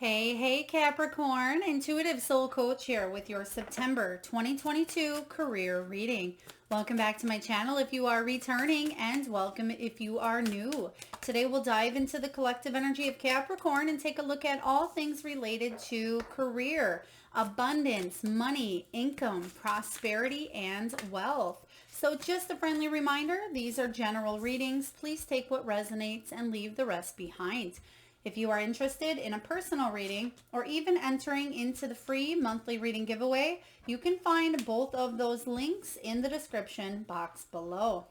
Hey, Capricorn, Intuitive Soul Coach here with your September 2022 career reading. Welcome back to my channel if you are returning, and welcome if you are new. Today we'll dive into the collective energy of Capricorn and take a look at all things related to career, abundance, money, income, prosperity, and wealth. So just a friendly reminder, these are general readings. Please take what resonates and leave the rest behind. If you are interested in a personal reading or even entering into the free monthly reading giveaway, you can find both of those links in the description box below.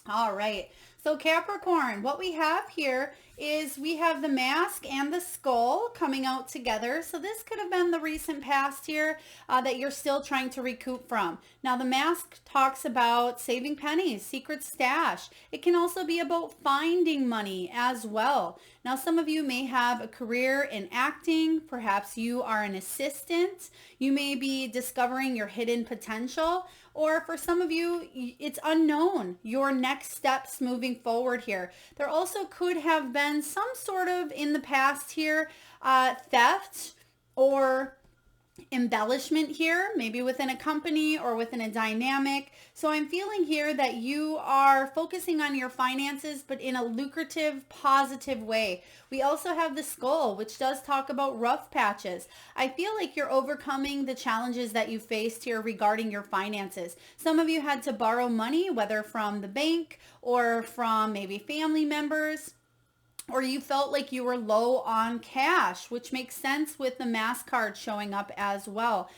All right, so Capricorn, what we have here is we have the mask and the skull coming out together. So this could have been the recent past here that you're still trying to recoup from. Now the mask talks about saving pennies, secret stash. It can also be about finding money as well. Now some of you may have a career in acting. Perhaps you are an assistant. You may be discovering your hidden potential. Or for some of you, it's unknown, your next steps moving forward here. There also could have been some sort of, in the past here, theft or embellishment here, maybe within a company or within a dynamic. So I'm feeling here that you are focusing on your finances, but in a lucrative, positive way. We also have the skull, which does talk about rough patches. I feel like you're overcoming the challenges that you faced here regarding your finances. Some of you had to borrow money, whether from the bank or from maybe family members, or you felt like you were low on cash, which makes sense with the mask card showing up as well.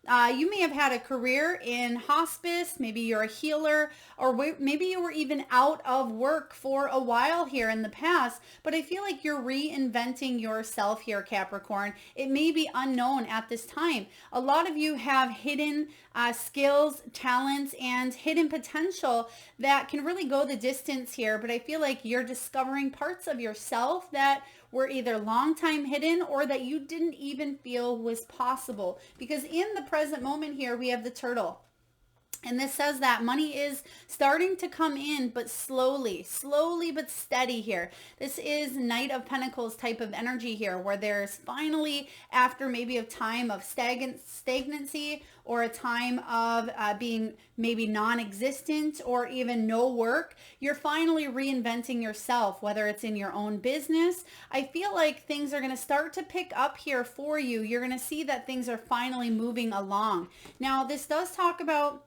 You may have had a career in hospice, maybe you're a healer, or maybe you were even out of work for a while here in the past, but I feel like you're reinventing yourself here, Capricorn. It may be unknown at this time. A lot of you have hidden skills, talents, and hidden potential that can really go the distance here, but I feel like you're discovering parts of yourself that were either long time hidden or that you didn't even feel was possible. Because in the present moment here, we have the turtle. And this says that money is starting to come in, but slowly but steady here. This is Knight of Pentacles type of energy here, where there's finally, after maybe a time of stagnancy or a time of being maybe non-existent or even no work, you're finally reinventing yourself, whether it's in your own business. I feel like things are going to start to pick up here for you. You're going to see that things are finally moving along. Now, this does talk about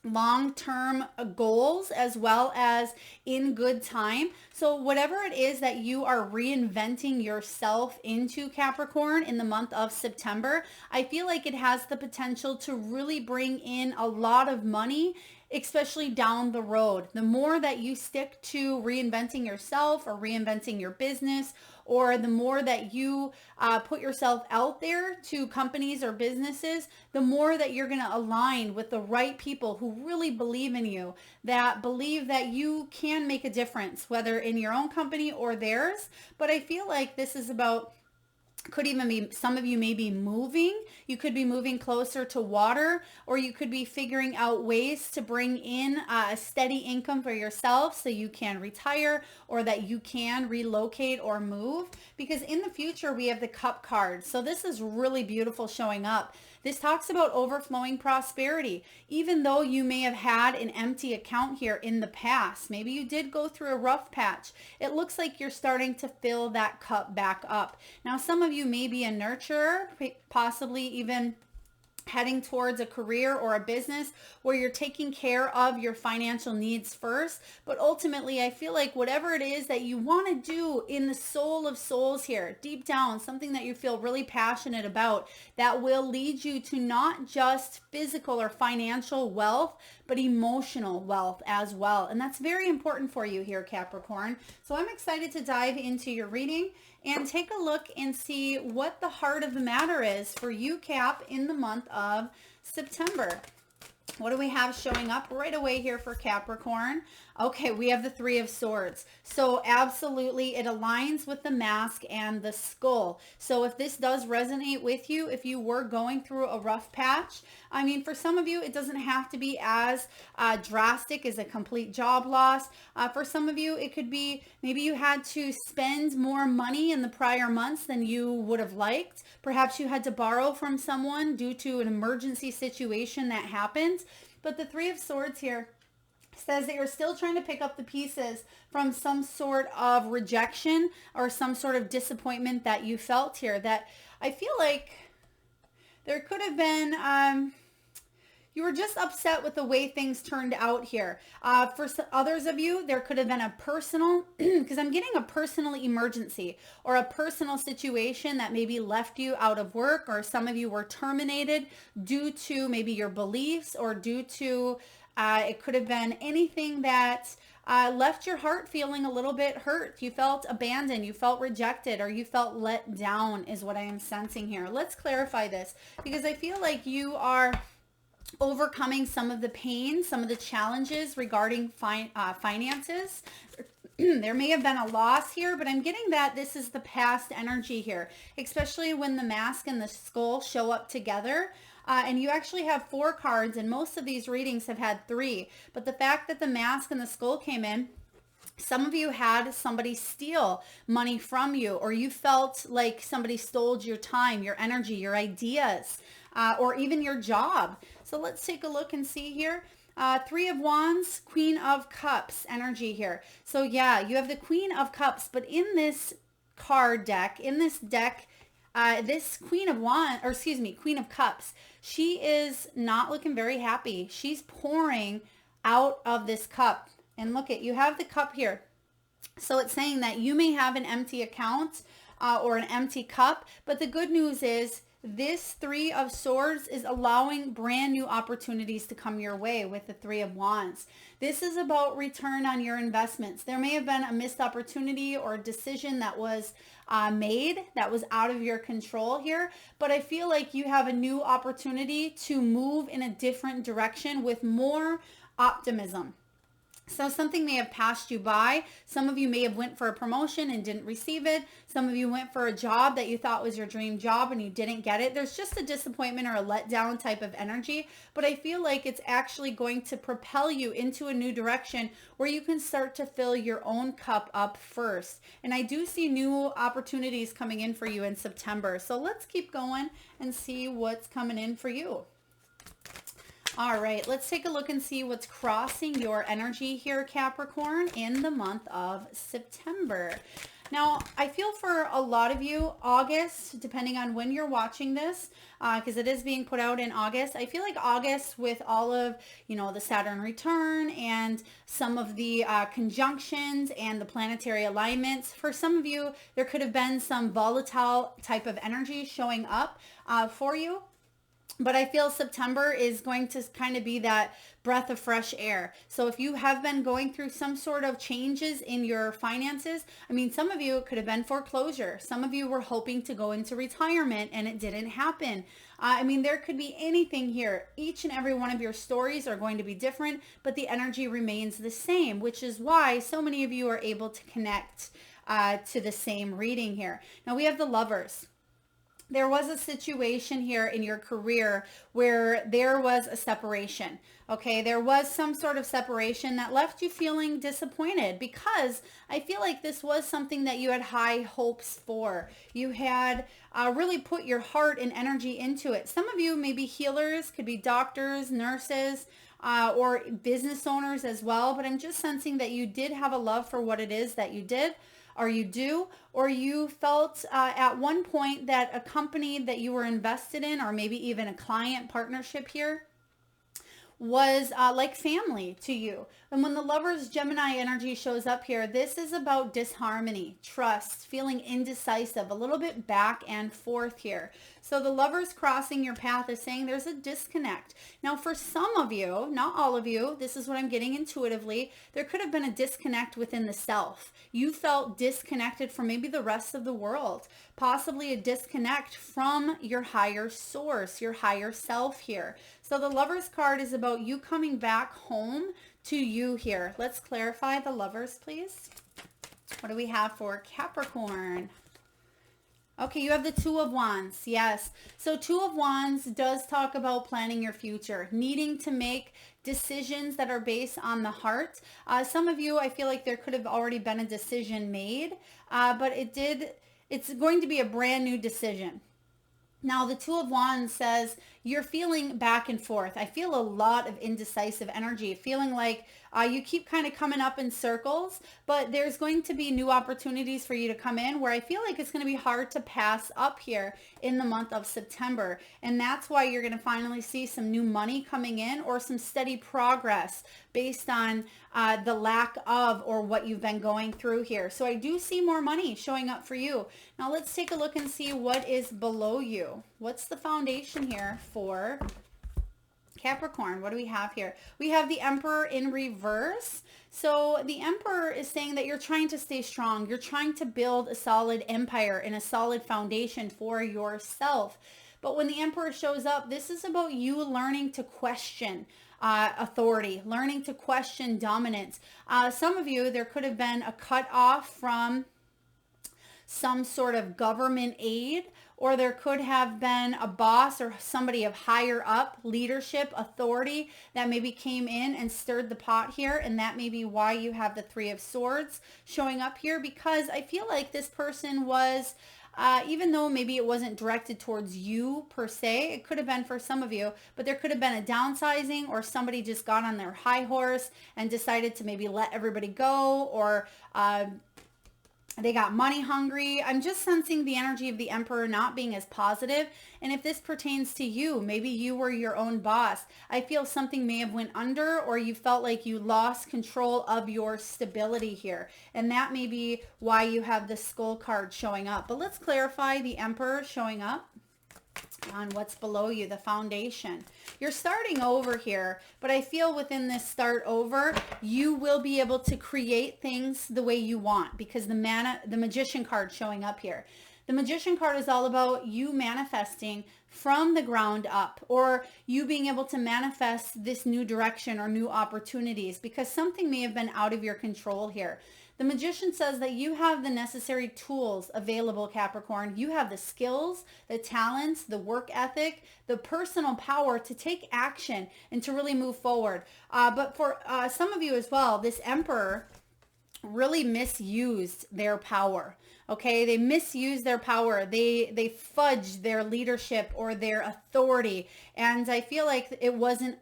long-term goals as well as in good time. So whatever it is that you are reinventing yourself into, Capricorn, in the month of September, I feel like it has the potential to really bring in a lot of money, especially down the road. The more that you stick to reinventing yourself or reinventing your business, or the more that you put yourself out there to companies or businesses, the more that you're going to align with the right people who really believe in you, that believe that you can make a difference, whether in your own company or theirs. But I feel like this is about, could even be, some of you may be moving. You could be moving closer to water, or you could be figuring out ways to bring in a steady income for yourself so you can retire or that you can relocate or move. Because in the future, we have the Cup card. So this is really beautiful showing up. This talks about overflowing prosperity. Even though you may have had an empty account here in the past, maybe you did go through a rough patch, it looks like you're starting to fill that cup back up. Now, some of you may be a nurturer, possibly even heading towards a career or a business where you're taking care of your financial needs first. But ultimately, I feel like whatever it is that you want to do in the soul of souls here, deep down, something that you feel really passionate about, that will lead you to not just physical or financial wealth, but emotional wealth as well. And that's very important for you here, Capricorn. So I'm excited to dive into your reading and take a look and see what the heart of the matter is for you, Cap, in the month of September. What do we have showing up right away here for Capricorn? Okay, we have the Three of Swords. So absolutely, it aligns with the mask and the skull. So if this does resonate with you, if you were going through a rough patch, I mean, for some of you, it doesn't have to be as drastic as a complete job loss. For some of you, it could be maybe you had to spend more money in the prior months than you would have liked. Perhaps you had to borrow from someone due to an emergency situation that happened. But the Three of Swords here says that you're still trying to pick up the pieces from some sort of rejection or some sort of disappointment that you felt here. That I feel like there could have been, you were just upset with the way things turned out here. For others of you, there could have been a personal, because I'm getting a personal emergency or a personal situation that maybe left you out of work, or some of you were terminated due to maybe your beliefs, or due to, it could have been anything that left your heart feeling a little bit hurt. You felt abandoned, you felt rejected, or you felt let down is what I am sensing here. Let's clarify this, because I feel like you are overcoming some of the pain, some of the challenges regarding finances. There may have been a loss here, but I'm getting that this is the past energy here, especially when the mask and the skull show up together. And you actually have 4 cards, and most of these readings have had 3. But the fact that the mask and the skull came in, some of you had somebody steal money from you, or you felt like somebody stole your time, your energy, your ideas, or even your job. So let's take a look and see here. 3 of Wands, Queen of Cups energy here. So yeah, you have the Queen of Cups, but in this card deck, in this deck, this Queen of Wands, or excuse me, Queen of Cups, she is not looking very happy. She's pouring out of this cup. And look at, you have the cup here. So it's saying that you may have an empty account or an empty cup, but the good news is this 3 of Swords is allowing brand new opportunities to come your way with the 3 of Wands. This is about return on your investments. There may have been a missed opportunity or a decision that was made that was out of your control here, but I feel like you have a new opportunity to move in a different direction with more optimism. So something may have passed you by. Some of you may have went for a promotion and didn't receive it. Some of you went for a job that you thought was your dream job and you didn't get it. There's just a disappointment or a letdown type of energy, but I feel like it's actually going to propel you into a new direction where you can start to fill your own cup up first. And I do see new opportunities coming in for you in September. So let's keep going and see what's coming in for you. All right, let's take a look and see what's crossing your energy here, Capricorn, in the month of September. Now, I feel for a lot of you, August, depending on when you're watching this, because it is being put out in August, I feel like August with all of, the Saturn return and some of the conjunctions and the planetary alignments, for some of you, there could have been some volatile type of energy showing up for you. But I feel September is going to kind of be that breath of fresh air. So if you have been going through some sort of changes in your finances, I mean, some of you it could have been foreclosure. Some of you were hoping to go into retirement and it didn't happen. I mean, there could be anything here. Each and every one of your stories are going to be different, but the energy remains the same, which is why so many of you are able to connect to the same reading here. Now we have the Lovers. There was a situation here in your career where there was a separation. Okay, there was some sort of separation that left you feeling disappointed, because I feel like this was something that you had high hopes for. You had really put your heart and energy into it. Some of you may be healers, could be doctors, nurses, or business owners as well. But I'm just sensing that you did have a love for what it is that you did, or you do, or you felt at one point that a company that you were invested in, or maybe even a client partnership here, was like family to you. And when the Lovers Gemini energy shows up here, this is about disharmony, trust, feeling indecisive, a little bit back and forth here. So the Lovers crossing your path is saying there's a disconnect. Now for some of you, not all of you, this is what I'm getting intuitively, there could have been a disconnect within the self. You felt disconnected from maybe the rest of the world, possibly a disconnect from your higher source, your higher self here. So the Lovers card is about you coming back home to you here. Let's clarify the Lovers, please. What do we have for Capricorn? Okay, you have the Two of Wands. Yes. So Two of Wands does talk about planning your future, needing to make decisions that are based on the heart. Some of you, I feel like there could have already been a decision made, but it's going to be a brand new decision. Now, the Two of Wands says you're feeling back and forth. I feel a lot of indecisive energy, feeling like you keep kind of coming up in circles, but there's going to be new opportunities for you to come in where I feel like it's going to be hard to pass up here in the month of September. And that's why you're going to finally see some new money coming in or some steady progress based on the lack of or what you've been going through here. So I do see more money showing up for you. Now let's take a look and see what is below you. What's the foundation here for Capricorn? What do we have here? We have the Emperor in reverse. So the Emperor is saying that you're trying to stay strong. You're trying to build a solid empire and a solid foundation for yourself. But when the Emperor shows up, this is about you learning to question authority, learning to question dominance. Some of you, there could have been a cut off from some sort of government aid, or there could have been a boss or somebody of higher up leadership authority that maybe came in and stirred the pot here. And that may be why you have the Three of Swords showing up here, because I feel like this person was, even though maybe it wasn't directed towards you per se, it could have been for some of you, but there could have been a downsizing, or somebody just got on their high horse and decided to maybe let everybody go, or they got money hungry. I'm just sensing the energy of the Emperor not being as positive. And if this pertains to you, maybe you were your own boss. I feel something may have went under, or you felt like you lost control of your stability here. And that may be why you have the Skull card showing up. But let's clarify the Emperor showing up on what's below you, the foundation. You're starting over here, but I feel within this start over, you will be able to create things the way you want, because the Magician card showing up here. The Magician card is all about you manifesting from the ground up, or you being able to manifest this new direction or new opportunities, because something may have been out of your control here. The Magician says that you have the necessary tools available, Capricorn. You have the skills, the talents, the work ethic, the personal power to take action and to really move forward. But for some of you as well, this Emperor really misused their power. Okay, they misuse their power. They fudge their leadership or their authority, and I feel like it wasn't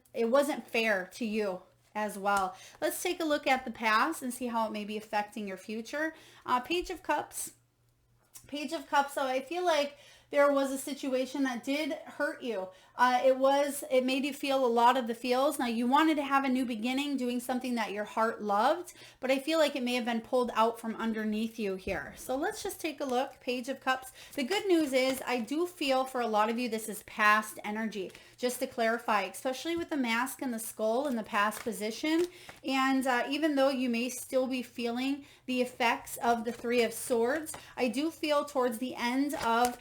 fair to you as well. Let's take a look at the past and see how it may be affecting your future. Page of Cups. Page of Cups. So I feel like there was a situation that did hurt you. It made you feel a lot of the feels. Now, you wanted to have a new beginning, doing something that your heart loved, but I feel like it may have been pulled out from underneath you here. So let's just take a look. Page of Cups. The good news is I do feel for a lot of you, this is past energy. Just to clarify, especially with the mask and the skull in the past position. And even though you may still be feeling the effects of the Three of Swords, I do feel towards the end of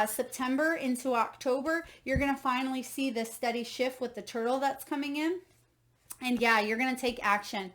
September into October, you're going to finally see this steady shift with the turtle that's coming in. And yeah, you're going to take action.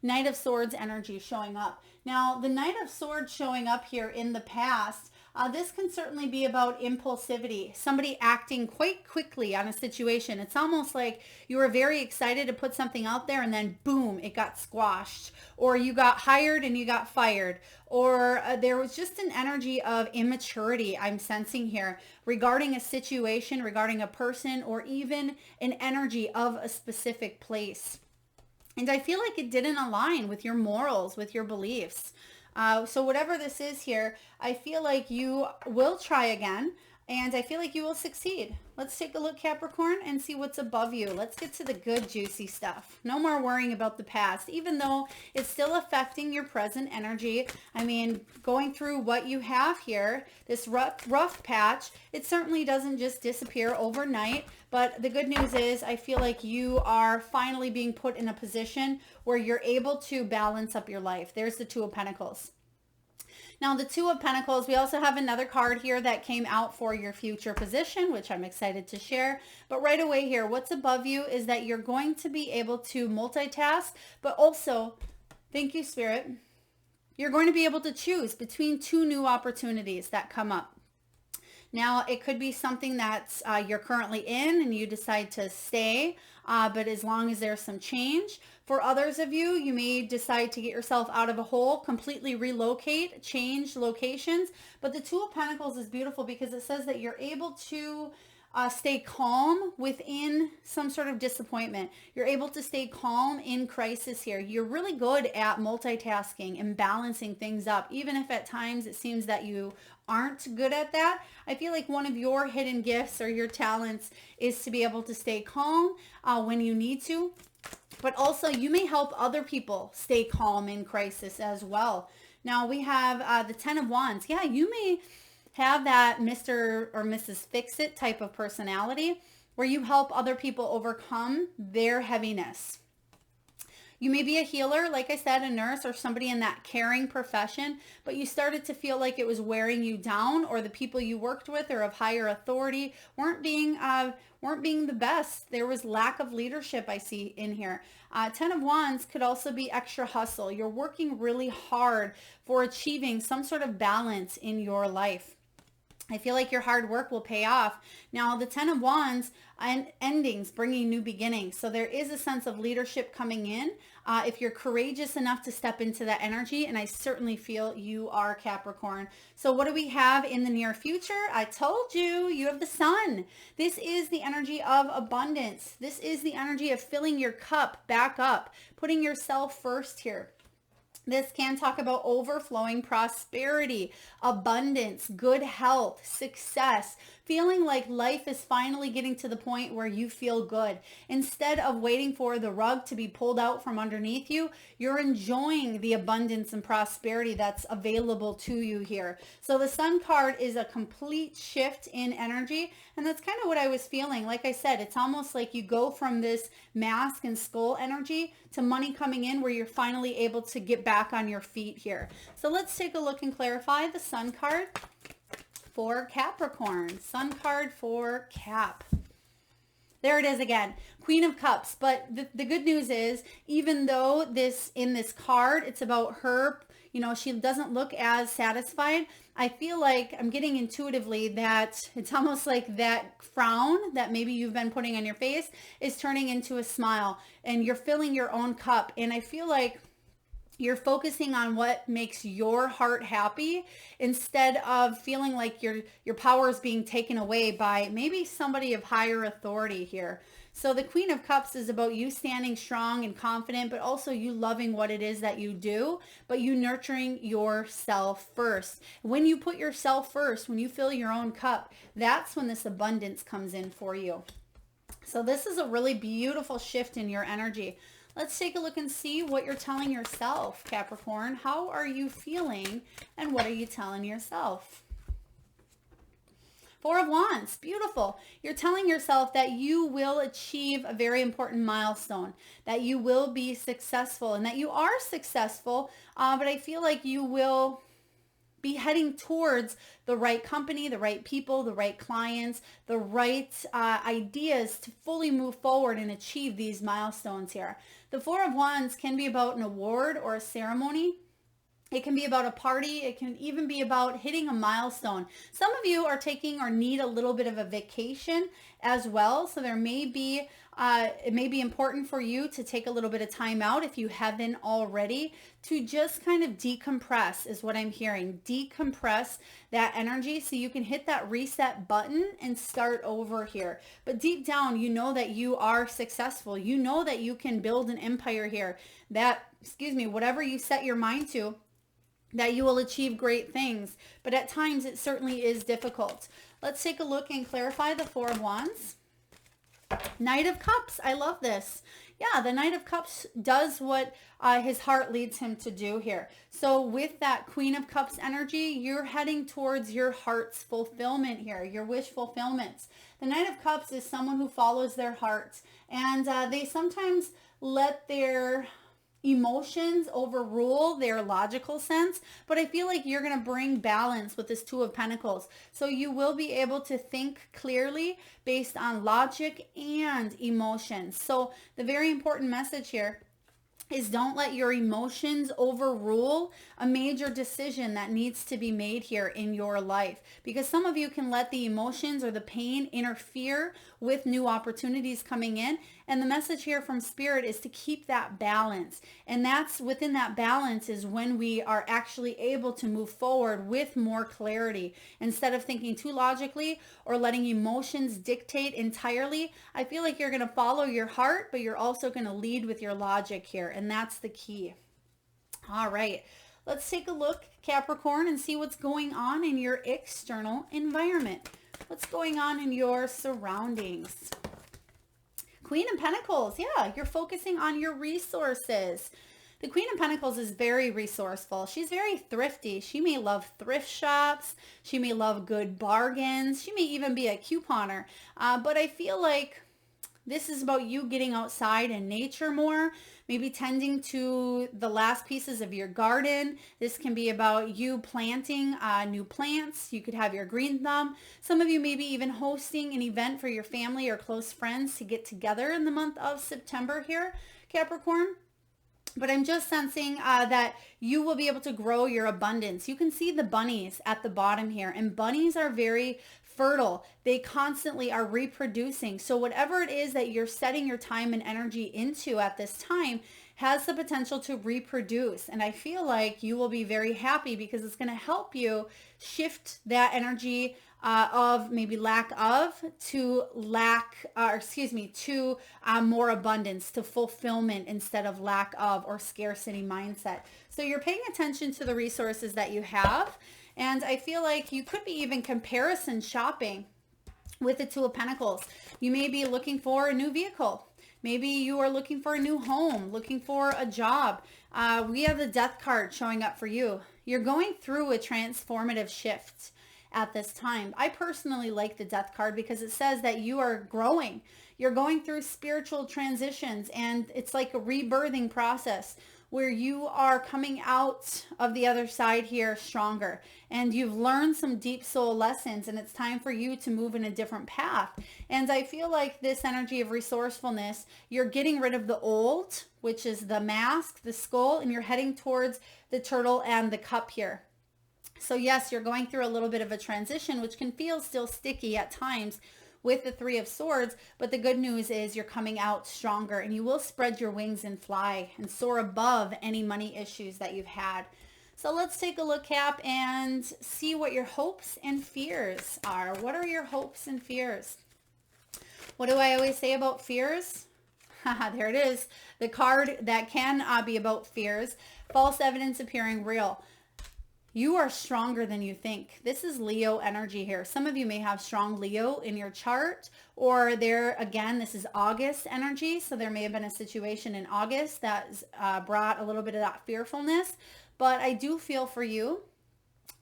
Knight of Swords energy showing up. Now, the Knight of Swords showing up here in the past, this can certainly be about impulsivity, somebody acting quite quickly on a situation. It's almost like you were very excited to put something out there and then boom, it got squashed, or you got hired and you got fired, or there was just an energy of immaturity I'm sensing here regarding a situation, regarding a person, or even an energy of a specific place. And I feel like it didn't align with your morals, with your beliefs. So whatever this is here, I feel like you will try again, and I feel like you will succeed. Let's take a look, Capricorn, and see what's above you. Let's get to the good, juicy stuff. No more worrying about the past, even though it's still affecting your present energy. I mean, going through what you have here, this rough patch, it certainly doesn't just disappear overnight. But the good news is I feel like you are finally being put in a position where you're able to balance up your life. There's the Two of Pentacles. Now, the Two of Pentacles, we also have another card here that came out for your future position, which I'm excited to share. But right away here, what's above you is that you're going to be able to multitask, but also, thank you, Spirit, you're going to be able to choose between two new opportunities that come up. Now, it could be something that's you're currently in and you decide to stay, but as long as there's some change. For others of you, you may decide to get yourself out of a hole, completely relocate, change locations. But the Two of Pentacles is beautiful because it says that you're able to stay calm within some sort of disappointment. You're able to stay calm in crisis here. You're really good at multitasking and balancing things up, even if at times it seems that you aren't good at that. I feel like one of your hidden gifts or your talents is to be able to stay calm when you need to, but also you may help other people stay calm in crisis as well. Now we have the Ten of Wands. Yeah, you may have that Mr. or Mrs. Fix-It type of personality where you help other people overcome their heaviness. You may be a healer, like I said, a nurse or somebody in that caring profession, but you started to feel like it was wearing you down, or the people you worked with or of higher authority weren't being the best. There was lack of leadership I see in here. Ten of Wands could also be extra hustle. You're working really hard for achieving some sort of balance in your life. I feel like your hard work will pay off. Now, the Ten of Wands and endings, bringing new beginnings. So there is a sense of leadership coming in if you're courageous enough to step into that energy. And I certainly feel you are, Capricorn. So what do we have in the near future? I told you, you have the Sun. This is the energy of abundance. This is the energy of filling your cup back up, putting yourself first here. This can talk about overflowing prosperity, abundance, good health, success, feeling like life is finally getting to the point where you feel good. Instead of waiting for the rug to be pulled out from underneath you, you're enjoying the abundance and prosperity that's available to you here. So the Sun card is a complete shift in energy, and that's kind of what I was feeling. Like I said, it's almost like you go from this mask and skull energy to money coming in where you're finally able to get back on your feet here. So let's take a look and clarify the Sun card for Capricorn. Sun card for Cap. There it is again, Queen of Cups. But the good news is, even though in this card, it's about her, she doesn't look as satisfied. I feel like I'm getting intuitively that it's almost like that frown that maybe you've been putting on your face is turning into a smile, and you're filling your own cup. And I feel like you're focusing on what makes your heart happy instead of feeling like your power is being taken away by maybe somebody of higher authority here. So the Queen of Cups is about you standing strong and confident, but also you loving what it is that you do, but you nurturing yourself first. When you put yourself first, when you fill your own cup, that's when this abundance comes in for you. So this is a really beautiful shift in your energy. Let's take a look and see what you're telling yourself, Capricorn. How are you feeling and what are you telling yourself? Four of Wands, beautiful. You're telling yourself that you will achieve a very important milestone, that you will be successful and that you are successful, but I feel like you will be heading towards the right company, the right people, the right clients, the right ideas to fully move forward and achieve these milestones here. The Four of Wands can be about an award or a ceremony. It can be about a party. It can even be about hitting a milestone. Some of you are taking or need a little bit of a vacation as well. So there may be, it may be important for you to take a little bit of time out if you haven't already to just kind of decompress is what I'm hearing. Decompress that energy so you can hit that reset button and start over here. But deep down, you know that you are successful. You know that you can build an empire here. That, whatever you set your mind to, that you will achieve great things. But at times it certainly is difficult. Let's take a look and clarify the Four of Wands. Knight of Cups. I love this. Yeah, the Knight of Cups does what his heart leads him to do here. So with that Queen of Cups energy, you're heading towards your heart's fulfillment here, your wish fulfillments. The Knight of Cups is someone who follows their heart, and they sometimes let their emotions overrule their logical sense, but I feel like you're going to bring balance with this Two of Pentacles. So you will be able to think clearly based on logic and emotions. So the very important message here is don't let your emotions overrule a major decision that needs to be made here in your life. Because some of you can let the emotions or the pain interfere with new opportunities coming in. And the message here from Spirit is to keep that balance. And that's within that balance is when we are actually able to move forward with more clarity. Instead of thinking too logically or letting emotions dictate entirely, I feel like you're going to follow your heart, but you're also going to lead with your logic here. And that's the key. All right, let's take a look, Capricorn, and see what's going on in your external environment. What's going on in your surroundings? Queen of Pentacles. Yeah, you're focusing on your resources. The Queen of Pentacles is very resourceful. She's very thrifty. She may love thrift shops. She may love good bargains. She may even be a couponer. But I feel like this is about you getting outside in nature more, maybe tending to the last pieces of your garden. This can be about you planting new plants. You could have your green thumb. Some of you maybe even hosting an event for your family or close friends to get together in the month of September here, Capricorn. But I'm just sensing that you will be able to grow your abundance. You can see the bunnies at the bottom here, and bunnies are very fertile. They constantly are reproducing. So whatever it is that you're setting your time and energy into at this time has the potential to reproduce. And I feel like you will be very happy because it's going to help you shift that energy of maybe lack of to more abundance, to fulfillment instead of lack of or scarcity mindset. So you're paying attention to the resources that you have. And I feel like you could be even comparison shopping with the Two of Pentacles. You may be looking for a new vehicle. Maybe you are looking for a new home, looking for a job. We have the Death card showing up for you. You're going through a transformative shift at this time. I personally like the Death card because it says that you are growing. You're going through spiritual transitions, and it's like a rebirthing process where you are coming out of the other side here stronger, and you've learned some deep soul lessons, and it's time for you to move in a different path. And I feel like this energy of resourcefulness, you're getting rid of the old, which is the mask, the skull, and you're heading towards the turtle and the cup here. So yes, you're going through a little bit of a transition, which can feel still sticky at times with the Three of Swords, but the good news is you're coming out stronger, and you will spread your wings and fly and soar above any money issues that you've had. So let's take a look, Cap, and see what your hopes and fears are. What are your hopes and fears? What do I always say about fears? There it is. The card that can be about fears. False evidence appearing real. You are stronger than you think. This is Leo energy here. Some of you may have strong Leo in your chart, or again, this is August energy. So there may have been a situation in August that brought a little bit of that fearfulness. But I do feel for you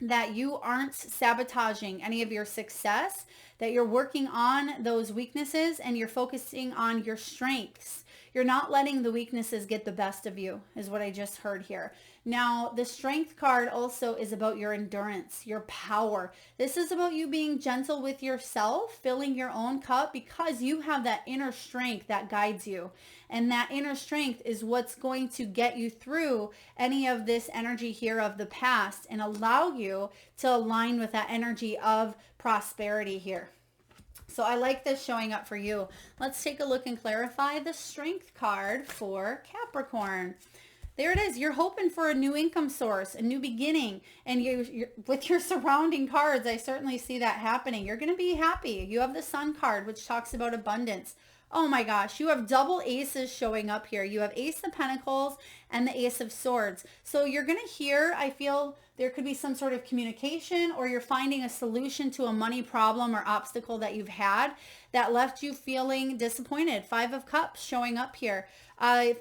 that you aren't sabotaging any of your success, that you're working on those weaknesses and you're focusing on your strengths. You're not letting the weaknesses get the best of you, is what I just heard here. Now, the Strength card also is about your endurance, your power. This is about you being gentle with yourself, filling your own cup, because you have that inner strength that guides you. And that inner strength is what's going to get you through any of this energy here of the past and allow you to align with that energy of prosperity here. So I like this showing up for you. Let's take a look and clarify the Strength card for Capricorn. There it is. You're hoping for a new income source, a new beginning. And you're with your surrounding cards, I certainly see that happening. You're going to be happy. You have the Sun card, which talks about abundance. Oh my gosh, you have double aces showing up here. You have Ace of Pentacles and the Ace of Swords. So you're going to hear, I feel there could be some sort of communication, or you're finding a solution to a money problem or obstacle that you've had that left you feeling disappointed. Five of Cups showing up here.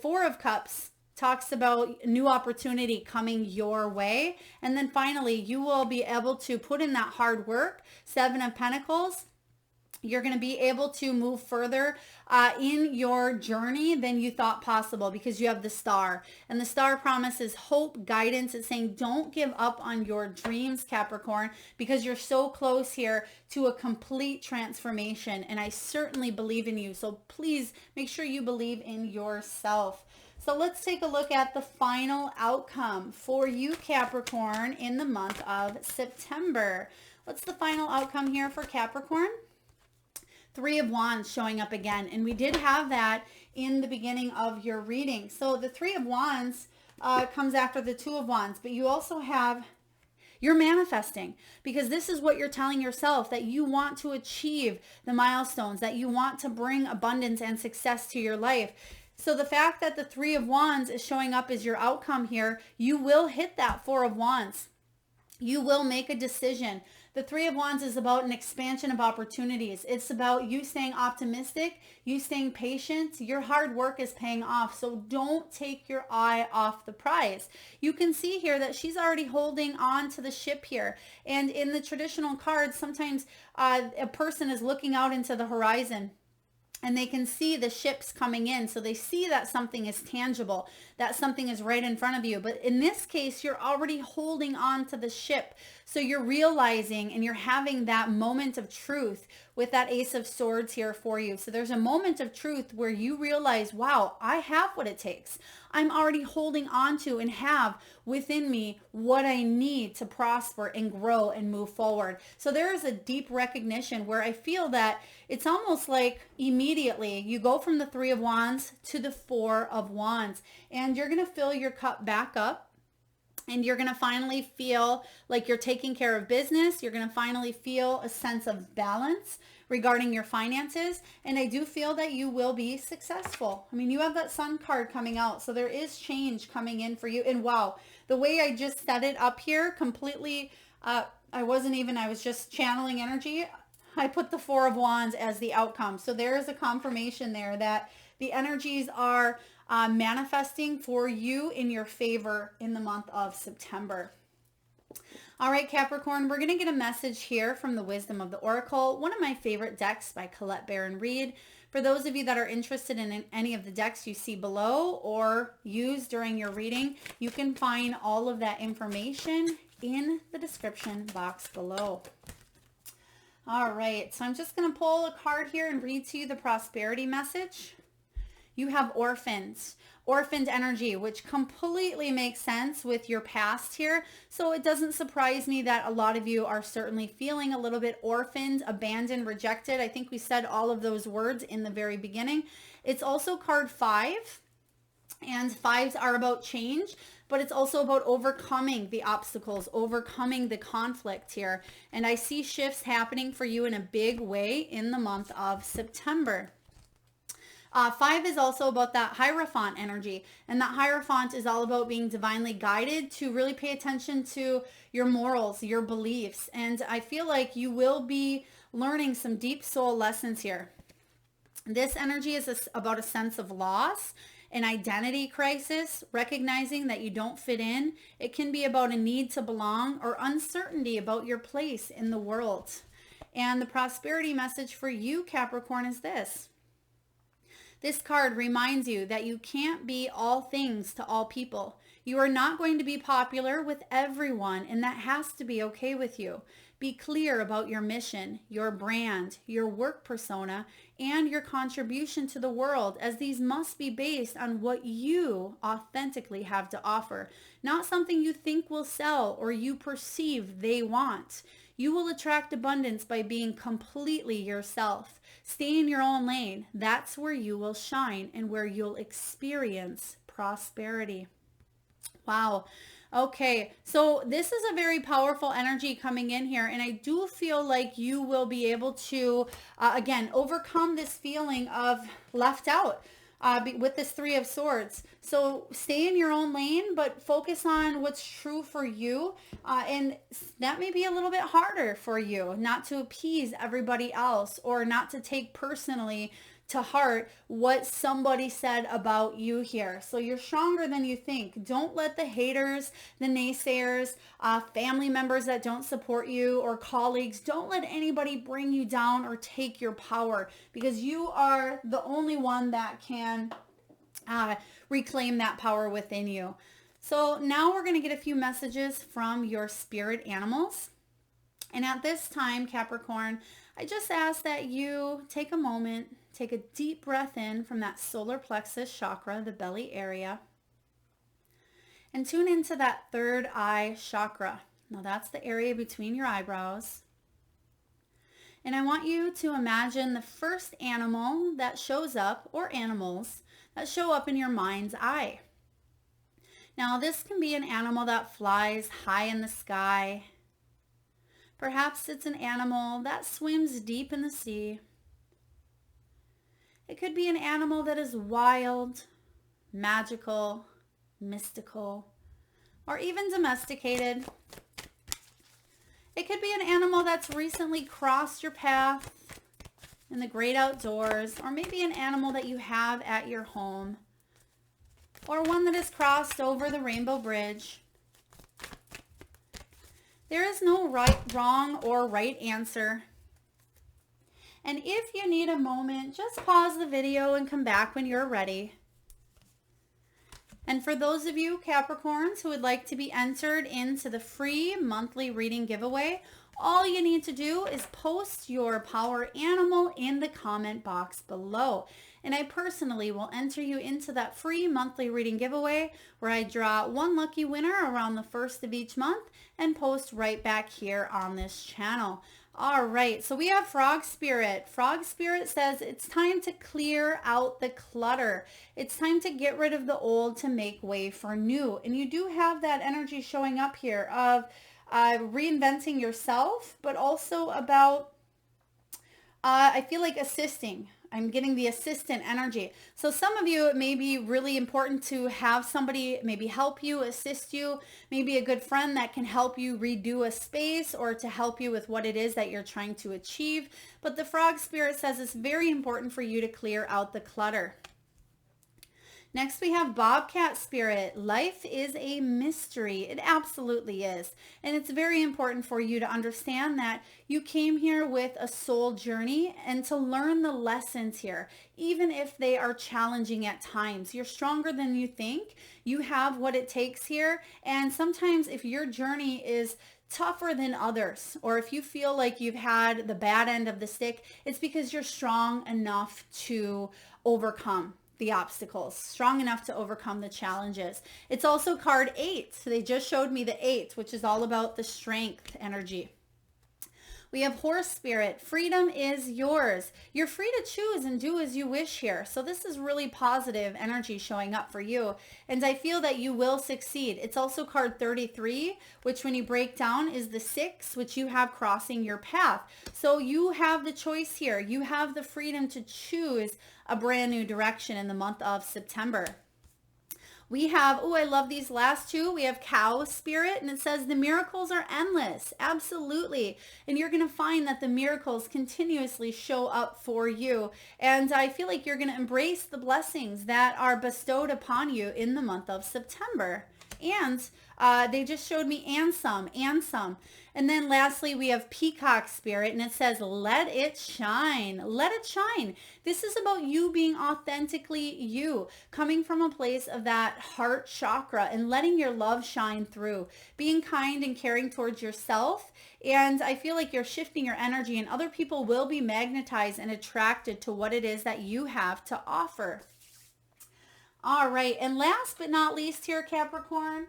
Four of Cups talks about new opportunity coming your way. And then finally, you will be able to put in that hard work. Seven of Pentacles. You're going to be able to move further in your journey than you thought possible because you have the star. And the star promises hope, guidance. It's saying don't give up on your dreams, Capricorn, because you're so close here to a complete transformation. And I certainly believe in you. So please make sure you believe in yourself. So let's take a look at the final outcome for you, Capricorn, in the month of September. What's the final outcome here for Capricorn? Three of Wands showing up again. And we did have that in the beginning of your reading. So the Three of Wands comes after the Two of Wands. But you also have, you're manifesting, because this is what you're telling yourself, that you want to achieve the milestones, that you want to bring abundance and success to your life. So the fact that the Three of Wands is showing up as your outcome here, you will hit that Four of Wands. You will make a decision. The Three of Wands is about an expansion of opportunities. It's about you staying optimistic, you staying patient. Your hard work is paying off. So don't take your eye off the prize. You can see here that she's already holding on to the ship here. And in the traditional cards, sometimes a person is looking out into the horizon and they can see the ships coming in. So they see that something is tangible, that something is right in front of you. But in this case, you're already holding on to the ship. So you're realizing and you're having that moment of truth with that Ace of Swords here for you. So there's a moment of truth where you realize, wow, I have what it takes. I'm already holding on to and have within me what I need to prosper and grow and move forward. So there is a deep recognition where I feel that it's almost like immediately you go from the Three of Wands to the Four of Wands, and you're going to fill your cup back up. And you're going to finally feel like you're taking care of business. You're going to finally feel a sense of balance regarding your finances. And I do feel that you will be successful. I mean, you have that Sun card coming out. So there is change coming in for you. And wow, the way I just set it up here completely, I was just channeling energy. I put the Four of Wands as the outcome. So there is a confirmation there that the energies are manifesting for you in your favor in the month of September. All right, Capricorn, we're going to get a message here from the Wisdom of the Oracle, one of my favorite decks by Colette Baron Reed. For those of you that are interested in any of the decks you see below or use during your reading, you can find all of that information in the description box below. All right, so I'm just going to pull a card here and read to you the prosperity message. You have Orphans, orphaned energy, which completely makes sense with your past here. So it doesn't surprise me that a lot of you are certainly feeling a little bit orphaned, abandoned, rejected. I think we said all of those words in the very beginning. It's also card 5, and 5s are about change, but it's also about overcoming the obstacles, overcoming the conflict here. And I see shifts happening for you in a big way in the month of September. 5 is also about that Hierophant energy. And that Hierophant is all about being divinely guided to really pay attention to your morals, your beliefs. And I feel like you will be learning some deep soul lessons here. This energy is about a sense of loss, an identity crisis, recognizing that you don't fit in. It can be about a need to belong or uncertainty about your place in the world. And the prosperity message for you, Capricorn, is this. This card reminds you that you can't be all things to all people. You are not going to be popular with everyone, and that has to be okay with you. Be clear about your mission, your brand, your work persona, and your contribution to the world, as these must be based on what you authentically have to offer, not something you think will sell or you perceive they want. You will attract abundance by being completely yourself. Stay in your own lane. That's where you will shine and where you'll experience prosperity. Wow. Okay, so this is a very powerful energy coming in here, and I do feel like you will be able to, again, overcome this feeling of left out with this Three of Swords. So stay in your own lane, but focus on what's true for you, and that may be a little bit harder for you, not to appease everybody else or not to take personally to heart what somebody said about you here. So you're stronger than you think. Don't let the haters, the naysayers, family members that don't support you, or colleagues, don't let anybody bring you down or take your power, because you are the only one that can reclaim that power within you. So now we're going to get a few messages from your spirit animals. And at this time, Capricorn, I just ask that you take a moment, take a deep breath in from that solar plexus chakra, the belly area, and tune into that third eye chakra. Now that's the area between your eyebrows. And I want you to imagine the first animal that shows up, or animals that show up in your mind's eye. Now this can be an animal that flies high in the sky. Perhaps it's an animal that swims deep in the sea. It could be an animal that is wild, magical, mystical, or even domesticated. It could be an animal that's recently crossed your path in the great outdoors, or maybe an animal that you have at your home, or one that has crossed over the Rainbow Bridge. There is no right, wrong, or right answer. And if you need a moment, just pause the video and come back when you're ready. And for those of you Capricorns who would like to be entered into the free monthly reading giveaway, all you need to do is post your power animal in the comment box below. And I personally will enter you into that free monthly reading giveaway, where I draw one lucky winner around the first of each month and post right back here on this channel. All right, so we have Frog Spirit. Frog Spirit says it's time to clear out the clutter. It's time to get rid of the old to make way for new. And you do have that energy showing up here of reinventing yourself, but also about, I feel like assisting. I'm getting the assistant energy. So some of you, it may be really important to have somebody maybe help you, assist you, maybe a good friend that can help you redo a space, or to help you with what it is that you're trying to achieve. But the Frog Spirit says it's very important for you to clear out the clutter. Next, we have Bobcat Spirit. Life is a mystery. It absolutely is. And it's very important for you to understand that you came here with a soul journey and to learn the lessons here, even if they are challenging at times. You're stronger than you think. You have what it takes here. And sometimes if your journey is tougher than others, or if you feel like you've had the bad end of the stick, it's because you're strong enough to overcome the obstacles, strong enough to overcome the challenges. It's also card 8. So they just showed me the 8, which is all about the strength energy. We have Horse Spirit. Freedom is yours. You're free to choose and do as you wish here. So this is really positive energy showing up for you. And I feel that you will succeed. It's also card 33, which when you break down is the 6, which you have crossing your path. So you have the choice here. You have the freedom to choose a brand new direction in the month of September. We have, oh, I love these last two. We have Cow Spirit, and it says the miracles are endless. Absolutely. And you're going to find that the miracles continuously show up for you. And I feel like you're going to embrace the blessings that are bestowed upon you in the month of September. And they just showed me and some. And then lastly, we have Peacock Spirit, and it says, let it shine. Let it shine. This is about you being authentically you, coming from a place of that heart chakra and letting your love shine through, being kind and caring towards yourself. And I feel like you're shifting your energy, and other people will be magnetized and attracted to what it is that you have to offer. All right, and last but not least here, Capricorn,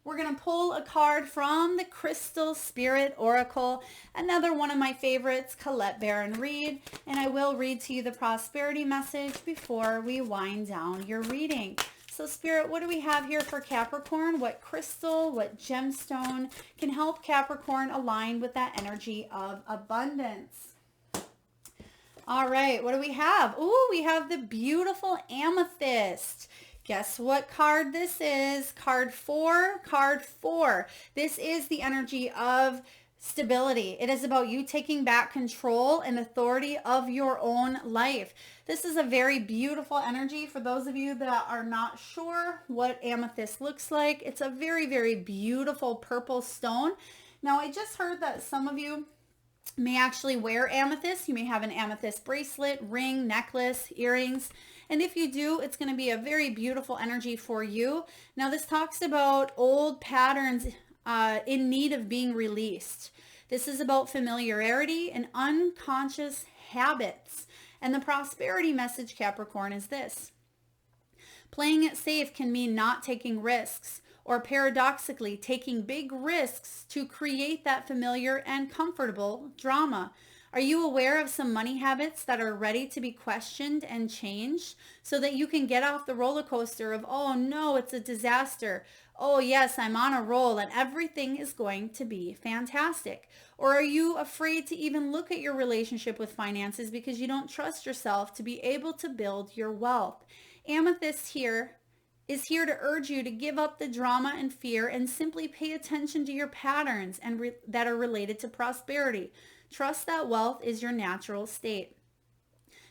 we're going to pull a card from the Crystal Spirit Oracle, another one of my favorites, Colette Baron Reed, and I will read to you the prosperity message before we wind down your reading. So Spirit, what do we have here for Capricorn? What crystal, what gemstone can help Capricorn align with that energy of abundance? All right, what do we have? Ooh, we have the beautiful amethyst. Guess what card this is? Card 4. This is the energy of stability. It is about you taking back control and authority of your own life. This is a very beautiful energy. For those of you that are not sure what amethyst looks like, it's a very, very beautiful purple stone. Now, I just heard that some of you may actually wear amethyst. You may have an amethyst bracelet, ring, necklace, earrings. And if you do, it's going to be a very beautiful energy for you. Now, this talks about old patterns in need of being released. This is about familiarity and unconscious habits. And the prosperity message, Capricorn, is this. Playing it safe can mean not taking risks, or paradoxically, taking big risks to create that familiar and comfortable drama. Are you aware of some money habits that are ready to be questioned and changed so that you can get off the roller coaster of, oh no, it's a disaster. Oh yes, I'm on a roll and everything is going to be fantastic. Or are you afraid to even look at your relationship with finances because you don't trust yourself to be able to build your wealth? Amethyst here is here to urge you to give up the drama and fear and simply pay attention to your patterns and that are related to prosperity. Trust that wealth is your natural state.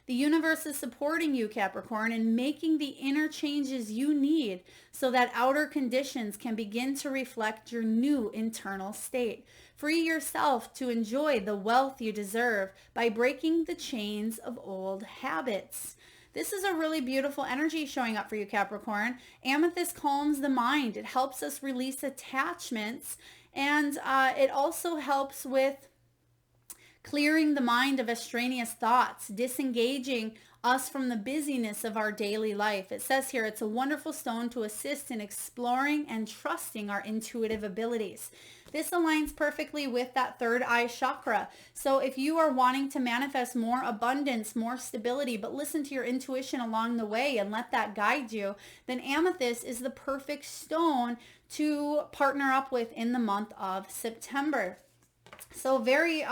The universe is supporting you, Capricorn, and making the inner changes you need so that outer conditions can begin to reflect your new internal state. Free yourself to enjoy the wealth you deserve by breaking the chains of old habits. This is a really beautiful energy showing up for you, Capricorn. Amethyst calms the mind. It helps us release attachments, and it also helps with clearing the mind of extraneous thoughts, disengaging us from the busyness of our daily life. It says here it's a wonderful stone to assist in exploring and trusting our intuitive abilities. This aligns perfectly with that third eye chakra. So if you are wanting to manifest more abundance, more stability, but listen to your intuition along the way and let that guide you, then amethyst is the perfect stone to partner up with in the month of September. So very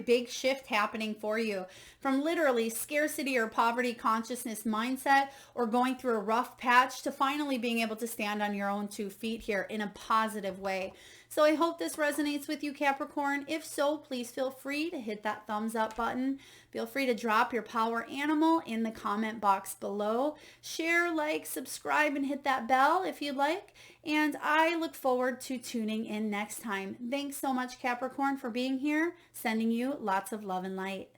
big shift happening for you from literally scarcity or poverty consciousness mindset or going through a rough patch to finally being able to stand on your own 2 feet here in a positive way. So I hope this resonates with you, Capricorn. If so, please feel free to hit that thumbs up button. Feel free to drop your power animal in the comment box below. Share, like, subscribe, and hit that bell if you'd like. And I look forward to tuning in next time. Thanks so much, Capricorn, for being here. Sending you lots of love and light.